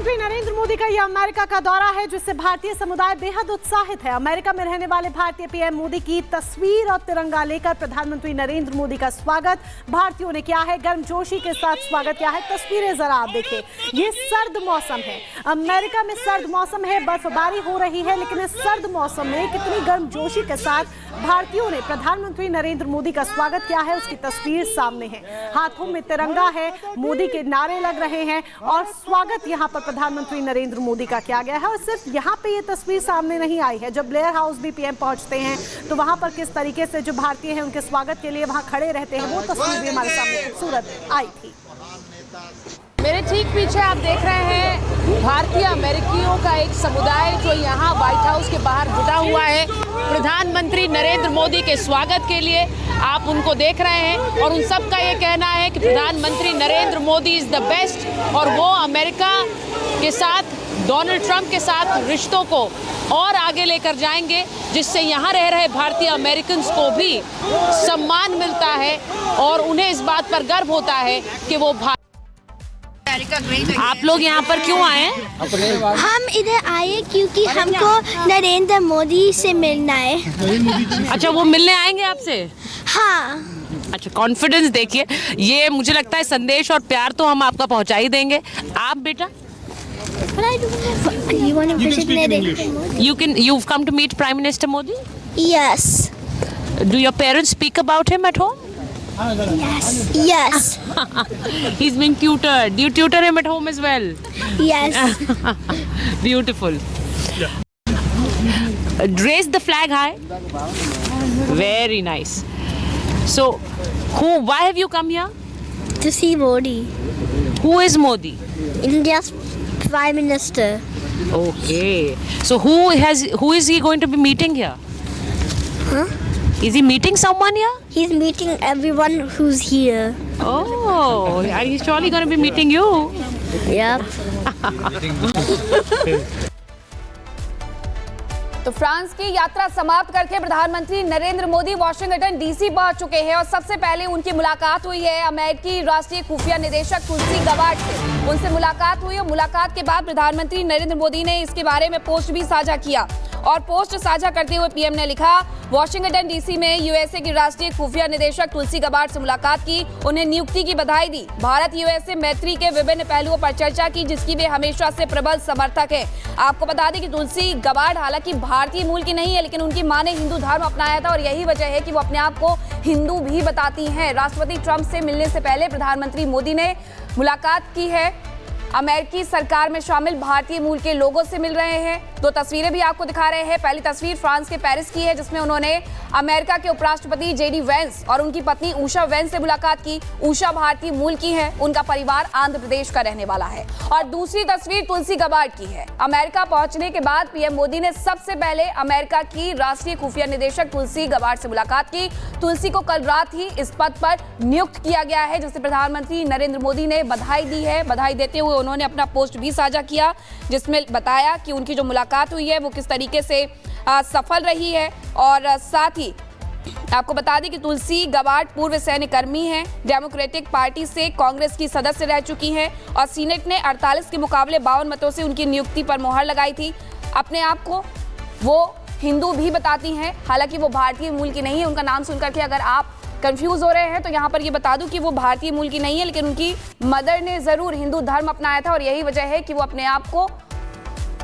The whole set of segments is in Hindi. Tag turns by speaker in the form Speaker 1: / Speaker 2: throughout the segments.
Speaker 1: प्रधानमंत्री नरेंद्र मोदी का यह अमेरिका का दौरा है जिससे भारतीय समुदाय बेहद उत्साहित है। अमेरिका में रहने वाले भारतीय पीएम मोदी की तस्वीर और तिरंगा लेकर प्रधानमंत्री नरेंद्र मोदी का स्वागत भारतीयों ने किया है। गर्मजोशी के साथ स्वागत किया है। तस्वीरें जरा आप देखिए, ये सर्द मौसम है, अमेरिका में सर्द मौसम है, बर्फबारी हो रही है, लेकिन इस सर्द मौसम में कितनी गर्मजोशी के साथ भारतीयों ने प्रधानमंत्री नरेंद्र मोदी का स्वागत किया है, उसकी तस्वीर सामने है। हाथों में तिरंगा है, मोदी के नारे लग रहे हैं और स्वागत यहां पर प्रधानमंत्री नरेंद्र मोदी का किया गया है। और सिर्फ यहां पे ये तस्वीर सामने नहीं आई है, जब ब्लेयर हाउस भी पीएम पहुंचते हैं तो वहां पर किस तरीके से जो भारतीय हैं उनके स्वागत के लिए वहां खड़े रहते हैं, वो तस्वीर भी हमारे सामने खूबसूरत आई थी।
Speaker 2: मेरे ठीक पीछे आप देख रहे हैं भारतीय अमेरिकियों का एक समुदाय जो यहाँ व्हाइट हाउस के बाहर जुटा हुआ है प्रधानमंत्री नरेंद्र मोदी के स्वागत के लिए। आप उनको देख रहे हैं और उन सब का ये कहना है कि प्रधानमंत्री Narendra Modi is the best और वो अमेरिका के साथ डोनाल्ड ट्रंप के साथ रिश्तों को और आगे लेकर जाएंगे, जिससे यहाँ रह रहे भारतीय अमेरिकन को भी सम्मान मिलता है और उन्हें इस बात पर गर्व होता है कि वो आप लोग यहाँ पर क्यों आए हैं?
Speaker 3: हम इधर आए क्योंकि हमको नरेंद्र मोदी से मिलना है।
Speaker 2: अच्छा, वो मिलने आएंगे आपसे?
Speaker 3: हाँ।
Speaker 2: अच्छा, कॉन्फिडेंस देखिए, ये मुझे लगता है संदेश और प्यार तो हम आपका पहुँचा ही देंगे। आप बेटा? You've come to meet Prime Minister Modi?
Speaker 3: Yes.
Speaker 2: Do your parents speak about him at home?
Speaker 3: Yes. Yes.
Speaker 2: He's being tutored. Do you tutor him at home as well?
Speaker 3: Yes.
Speaker 2: Beautiful. Raise the flag high. Very nice. So, why have you come here?
Speaker 3: To see Modi,
Speaker 2: Who is Modi?
Speaker 3: India's Prime Minister.
Speaker 2: Okay. So, who is he going to be meeting here?
Speaker 3: Huh?
Speaker 2: Is he meeting someone here?
Speaker 3: He's meeting everyone who's here.
Speaker 2: Oh, he's surely going to be meeting you.
Speaker 3: Yep.
Speaker 4: तो फ्रांस की यात्रा समाप्त करके प्रधानमंत्री नरेंद्र मोदी वाशिंगटन डीसी पहुंच चुके हैं और सबसे पहले उनकी मुलाकात हुई है अमेरिकी राष्ट्रीय खुफिया निदेशक तुलसी गबार्ड से। उनसे मुलाकात हुई और मुलाकात के बाद प्रधानमंत्री नरेंद्र मोदी ने इसके बारे में पोस्ट भी साझा किया और पोस्ट साझा करते हुए पीएम ने लिखा, वाशिंगटन डीसी में यूएसए की राष्ट्रीय खुफिया निदेशक तुलसी गबार्ड से मुलाकात की, उन्हें नियुक्ति की बधाई दी, भारत यूएसए मैत्री के विभिन्न पहलुओं पर चर्चा की जिसकी वे हमेशा से प्रबल समर्थक है। आपको बता दें कि तुलसी गबार्ड हालांकि भारतीय मूल की नहीं है, लेकिन उनकी मां ने हिंदू धर्म अपनाया था और यही वजह है कि वो अपने आप को हिंदू भी बताती हैं। राष्ट्रपति ट्रंप से मिलने से पहले प्रधानमंत्री मोदी ने मुलाकात की है। अमेरिकी सरकार में शामिल भारतीय मूल के लोगों से मिल रहे हैं। दो तस्वीरें भी आपको दिखा रहे हैं। पहली तस्वीर फ्रांस के पेरिस की है जिसमें उन्होंने अमेरिका के उपराष्ट्रपति जेडी वेंस और उनकी पत्नी उषा वेंस से मुलाकात की। उषा भारतीय मूल की है, उनका परिवार आंध्र प्रदेश का रहने वाला है। और दूसरी तस्वीर तुलसी गबार्ड की है। अमेरिका पहुंचने के बाद पीएम मोदी ने सबसे पहले अमेरिका की राष्ट्रीय खुफिया निदेशक तुलसी गबार्ड से मुलाकात की। तुलसी को कल रात ही इस पद पर नियुक्त किया गया है, जिसे प्रधानमंत्री नरेंद्र मोदी ने बधाई दी है। बधाई देते हुए उन्होंने अपना पोस्ट भी साझा किया जिसमें बताया कि उनकी जो मुलाकात हुई है वो किस तरीके से सफल रही है। और साथ ही आपको बता दें कि तुलसी गबार्ड पूर्व सैन्य कर्मी हैं, डेमोक्रेटिक पार्टी से कांग्रेस की सदस्य रह चुकी हैं और सीनेट ने 48 के मुकाबले 52 मतों से उनकी नियुक्ति पर मुहर लगाई थी। अपने आप को वो हिंदू भी बताती हैं, हालांकि वो भारतीय मूल की नहीं है। उनका नाम सुनकर के अगर आप कंफ्यूज हो रहे हैं तो यहाँ पर ये बता दूं कि वो भारतीय मूल की नहीं है, लेकिन उनकी मदर ने जरूर हिंदू धर्म अपनाया था और यही वजह है कि वो अपने आप को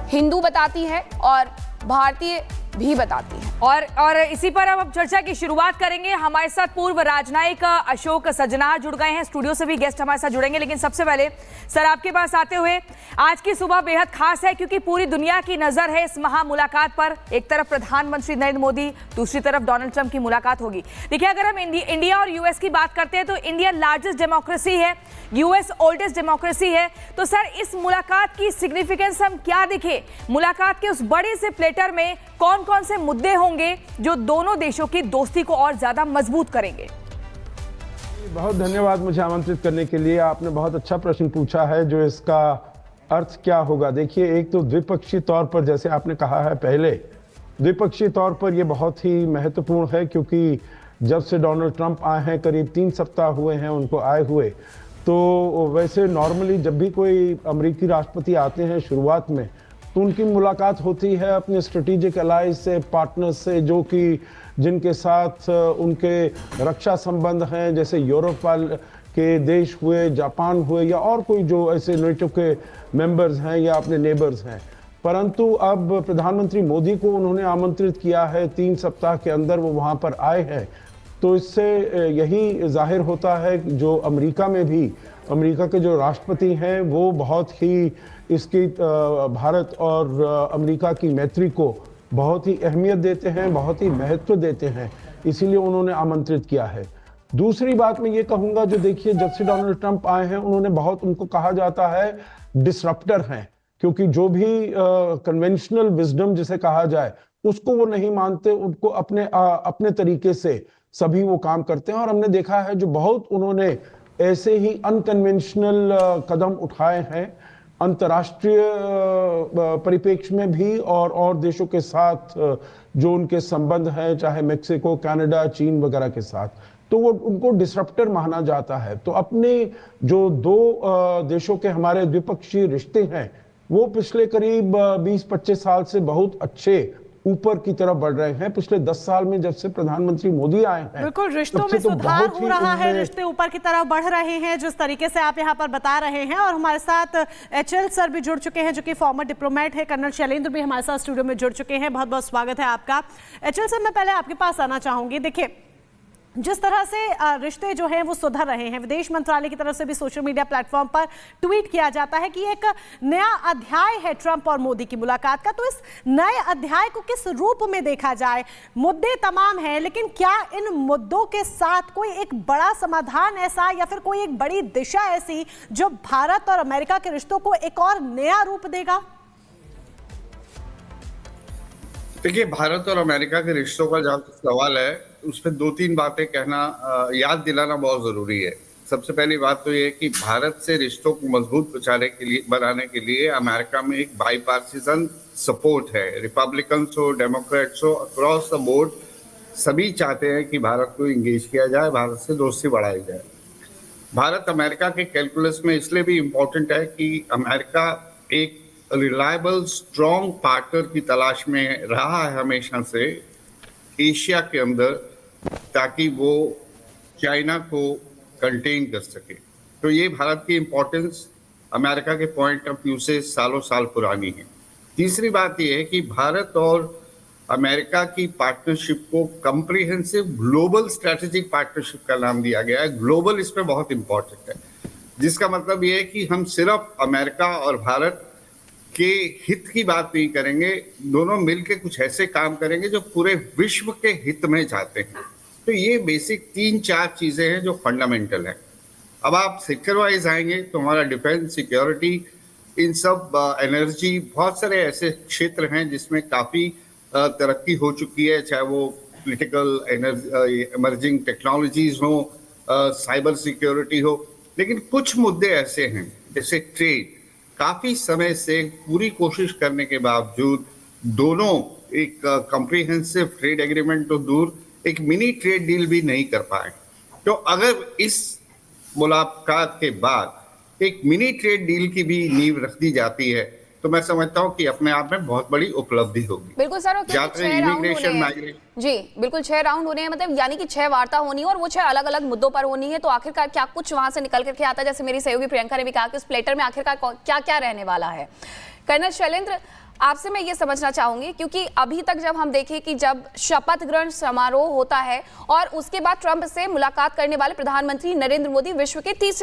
Speaker 4: हिंदू बताती है और भारतीय भी बताती है।
Speaker 5: और इसी पर अब चर्चा की शुरुआत करेंगे। हमारे साथ पूर्व राजनयिक अशोक सजनार जुड़ गए हैं, स्टूडियो से भी गेस्ट हमारे साथ जुड़ेंगे। लेकिन सबसे पहले सर आपके पास आते हुए, आज की सुबह बेहद खास है क्योंकि पूरी दुनिया की नजर है इस महा मुलाकात पर। एक तरफ प्रधानमंत्री नरेंद्र मोदी, दूसरी तरफ डोनाल्ड ट्रंप की मुलाकात होगी। देखिए, अगर हम इंडिया और यूएस की बात करते हैं तो इंडिया लार्जेस्ट डेमोक्रेसी है, यूएस ओल्डेस्ट डेमोक्रेसी है। तो सर, इस मुलाकात की सिग्निफिकेंस हम क्या दिखे? मुलाकात के उस बड़े से प्लेटर में कौन कौन से मुद्दे होंगे जो दोनों देशों की दोस्ती को और ज्यादा मजबूत करेंगे?
Speaker 6: बहुत धन्यवाद मुझे आमंत्रित करने के लिए। आपने बहुत अच्छा प्रश्न पूछा है, जो इसका अर्थ क्या होगा। देखिए, एक तो द्विपक्षीय तौर पर, जैसे आपने कहा है पहले, द्विपक्षीय तौर पर यह बहुत ही महत्वपूर्ण है क्योंकि जब से डोनाल्ड ट्रंप आए हैं, करीब 3 सप्ताह हुए हैं उनको आए हुए, तो वैसे नॉर्मली जब भी कोई अमेरिकी राष्ट्रपति आते हैं शुरुआत में, तो उनकी मुलाकात होती है अपने स्ट्रेटेजिक अलाइज से, पार्टनर्स से, जो कि जिनके साथ उनके रक्षा संबंध हैं, जैसे यूरोप वाले के देश हुए, जापान हुए, या और कोई जो ऐसे नेटो के मेंबर्स हैं या अपने नेबर्स हैं। परंतु अब प्रधानमंत्री मोदी को उन्होंने आमंत्रित किया है, 3 सप्ताह के अंदर वो वहाँ पर आए हैं। तो इससे यही जाहिर होता है कि जो अमेरिका में भी अमेरिका के जो राष्ट्रपति हैं वो बहुत ही इसकी भारत और अमेरिका की मैत्री को बहुत ही अहमियत देते हैं, बहुत ही महत्व देते हैं, इसीलिए उन्होंने आमंत्रित किया है। दूसरी बात मैं ये कहूँगा, जो देखिए जब से डोनाल्ड ट्रंप आए हैं उन्होंने बहुत, उनको कहा जाता है डिसरप्टर हैं, क्योंकि जो भी कन्वेंशनल विजडम जिसे कहा जाए उसको वो नहीं मानते, उनको अपने तरीके से सभी वो काम करते हैं। और हमने देखा है जो बहुत उन्होंने ऐसे ही अनकन्वेंशनल कदम उठाए हैं अंतर्राष्ट्रीय परिप्रेक्ष्य में भी और देशों के साथ जो उनके संबंध हैं, चाहे मेक्सिको, कनाडा, चीन वगैरह के साथ, तो वो उनको डिसरप्टर माना जाता है। तो अपने जो 2 देशों के हमारे द्विपक्षीय रिश्ते हैं वो पिछले करीब 20-25 साल से बहुत अच्छे ऊपर की तरफ बढ़ रहे हैं। पिछले 10 साल में जब से प्रधानमंत्री मोदी आए हैं,
Speaker 1: बिल्कुल रिश्तों में सुधार हो रहा है, रिश्ते ऊपर की तरफ बढ़ रहे हैं, जिस तरीके से आप यहाँ पर बता रहे हैं। और हमारे साथ एचएल सर भी जुड़ चुके हैं, जो कि फॉर्मर डिप्लोमेट है। कर्नल शैलेंद्र भी हमारे साथ स्टूडियो में जुड़ चुके हैं। बहुत बहुत स्वागत है आपका। एचएल सर, मैं पहले आपके पास आना चाहूंगी। देखिए, जिस तरह से रिश्ते जो हैं वो सुधर रहे हैं, विदेश मंत्रालय की तरफ से भी सोशल मीडिया प्लेटफॉर्म पर ट्वीट किया जाता है कि एक नया अध्याय है ट्रंप और मोदी की मुलाकात का। तो इस नए अध्याय को किस रूप में देखा जाए? मुद्दे तमाम हैं, लेकिन क्या इन मुद्दों के साथ कोई एक बड़ा समाधान ऐसा, या फिर कोई एक बड़ी दिशा ऐसी जो भारत और अमेरिका के रिश्तों को एक और नया रूप देगा?
Speaker 7: देखिए, भारत और अमेरिका के रिश्तों का जहाँ तक सवाल है, उसमें 2-3 बातें कहना, याद दिलाना बहुत जरूरी है। सबसे पहली बात तो ये है कि भारत से रिश्तों को मजबूत बनाने के लिए अमेरिका में एक बाईपार्टिसन सपोर्ट है। रिपब्लिकन्स हो, डेमोक्रेट्स हो, अक्रॉस द बोर्ड सभी चाहते हैं कि भारत को इंगेज किया जाए, भारत से दोस्ती बढ़ाई जाए। भारत अमेरिका के कैलकुलस में इसलिए भी इम्पोर्टेंट है कि अमेरिका एक रिलायबल स्ट्रॉन्ग पार्टनर की तलाश में रहा है हमेशा से एशिया के अंदर, ताकि वो चाइना को कंटेन कर सके। तो ये भारत की इम्पोर्टेंस अमेरिका के पॉइंट ऑफ व्यू से सालों साल पुरानी है। तीसरी बात ये है कि भारत और अमेरिका की पार्टनरशिप को कम्प्रिहेंसिव ग्लोबल स्ट्रेटेजिक पार्टनरशिप का नाम दिया गया है। ग्लोबल इसमें बहुत इम्पोर्टेंट है, जिसका मतलब ये है कि हम सिर्फ अमेरिका और भारत के हित की बात नहीं करेंगे, दोनों मिलकर कुछ ऐसे काम करेंगे जो पूरे विश्व के हित में जाते हैं। तो ये बेसिक 3-4 चीजें हैं जो फंडामेंटल है। अब आप सेक्टर वाइज आएंगे तो हमारा डिफेंस, सिक्योरिटी, इन सब, एनर्जी, बहुत सारे ऐसे क्षेत्र हैं जिसमें काफी तरक्की हो चुकी है, चाहे वो पॉलिटिकल इमर्जिंग टेक्नोलॉजीज हो, साइबर सिक्योरिटी हो। लेकिन कुछ मुद्दे ऐसे हैं जैसे ट्रेड, काफी समय से पूरी कोशिश करने के बावजूद दोनों एक कॉम्प्रिहेंसिव ट्रेड एग्रीमेंट तो दूर, एक मिनी ट्रेड डील भी नहीं कर पाए। तो अगर इस मुलाकात के बाद एक मिनी ट्रेड डील की भी नींव रख दी जाती है तो मैं समझता हूँ कि अपने आप में बहुत बड़ी उपलब्धि होगी।
Speaker 4: बिल्कुल सर,
Speaker 7: इमिग्रेशन, माइग्रेशन,
Speaker 4: जी बिल्कुल 6 राउंड होने हैं, मतलब यानी कि 6 वार्ता होनी है और वो 6 अलग अलग मुद्दों पर होनी है। तो आखिरकार क्या कुछ वहां से निकल करके आता है? जैसे मेरी सहयोगी प्रियंका ने भी कहा कि उस प्लेटर में आखिरकार क्या क्या रहने वाला है। कर्नल शैलेंद्र, आपसे मैं ये समझना चाहूंगी, क्योंकि अभी तक जब हम देखें कि जब शपथ ग्रहण समारोह होता है और उसके बाद ट्रंप से मुलाकात करने वाले प्रधानमंत्री नरेंद्र मोदी विश्व के तीसरे